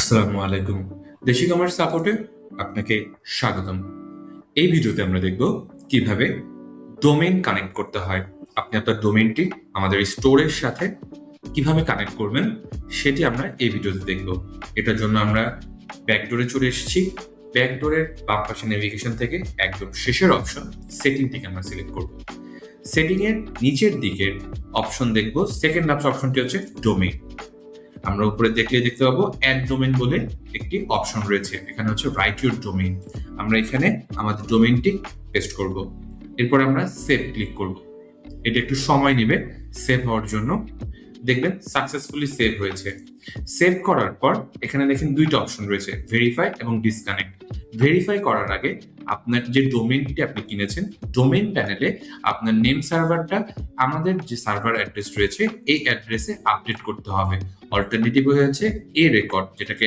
আসসালামু আলাইকুম। দেশি কমার্স সাপোর্টে আপনাকে স্বাগতম। এই ভিডিওতে আমরা দেখব কিভাবে ডোমেইন কানেক্ট করতে হয়। আপনি আপনার ডোমেইনটি আমাদের স্টোরের সাথে কিভাবে কানেক্ট করবেন সেটি আমরা এই ভিডিওতে দেখব। এটার জন্য আমরা ব্যাকডোরে চলে এসেছি। ব্যাকডোরের বাম পাশে নেভিগেশন থেকে একদম শেষের অপশন সেটিংটিকে আমরা সিলেক্ট করব। সেটিং এর নিচের দিকের অপশন দেখব, সেকেন্ড অপশনটি হচ্ছে ডোমেইন। আমরা উপরে দেখলে দেখতে পাবো অ্যাড ডোমেইন বলে একটি অপশন রয়েছে। এখানে হচ্ছে রাইট ইউর ডোমেইন। আমরা এখানে আমাদের ডোমেইনটি পেস্ট করব। এরপর আমরা সেভ ক্লিক করব। এটা একটু সময় নেবে সেভ হওয়ার জন্য। দেখবেন সাকসেসফুলি সেভ হয়েছে। সেভ করার পর এখানে দেখেন দুইটা অপশন রয়েছে, ভেরিফাই এবং ডিসকানেক্ট। ভেরিফাই করার আগে আপনার যে ডোমেইনটি আপনি কিনেছেন, ডোমেইন প্যানেলে আপনার নেম সার্ভারটা আমাদের যে সার্ভার অ্যাড্রেস রয়েছে এই অ্যাড্রেসে আপডেট করতে হবে। অল্টারনেটিভ হচ্ছে এ রেকর্ড, যেটাকে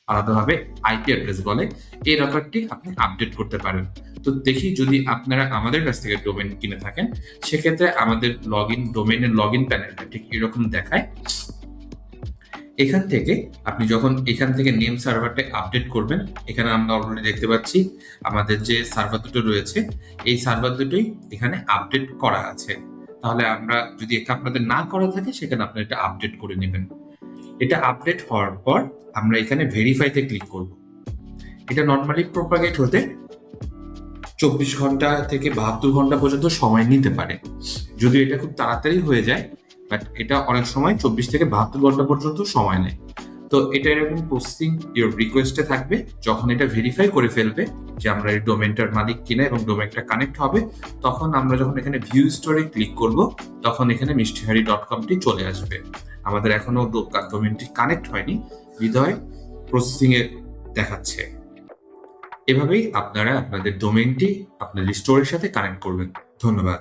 আলাদাভাবে আইপি অ্যাড্রেস বলে, এই রেকর্ডটি আপনি আপডেট করতে পারেন। তো দেখি যদি আপনারা আমাদের কাছ থেকে ডোমেইন কিনে থাকেন, সেক্ষেত্রে আমাদের ডোমেইনের লগ ইন প্যানেলটা ঠিক এরকম দেখায়। এখান থেকে আপনি যখন এখান থেকে নেম সার্ভারটা আপডেট করবেন, এখানে আমরা অলরেডি দেখতে পাচ্ছি আমাদের যে সার্ভার দুটো রয়েছে এই সার্ভার দুটোই এখানে আপডেট করা আছে। তাহলে আমরা যদি এটা আপনাদের না করা থাকে সেখানে আপনারা এটা আপডেট করে নেবেন। এটা আপডেট হওয়ার পর আমরা এখানে ভেরিফাইতে ক্লিক করব। এটা নর্মালি প্রোপাগেট হতে 24 ঘন্টা থেকে 72 ঘন্টা পর্যন্ত সময় নিতে পারে। যদিও এটা খুব তাড়াতাড়ি হয়ে যায়, বাট এটা অনেক সময় 24 থেকে 72 ঘন্টা পর্যন্ত সময় নেয়। তো এটা এরকম প্রসেসিং ইওর রিকোয়েস্টে থাকবে। যখন এটা ভেরিফাই করে ফেলবে যে আমরা এই ডোমেইনটার মালিক কিনা এবং ডোমেইনটা কানেক্ট হবে, তখন আমরা যখন এখানে ভিউ স্টোরে ক্লিক করব তখন এখানে মিষ্টিহারি.কমটি চলে আসবে। আমাদের এখনো ডোমেইনটি কানেক্ট হয়নি বিধায় প্রসেসিং এ দেখাচ্ছে। এভাবেই আপনারা আপনাদের ডোমেইনটি আপনাদের স্টোরের সাথে কানেক্ট করবেন। ধন্যবাদ।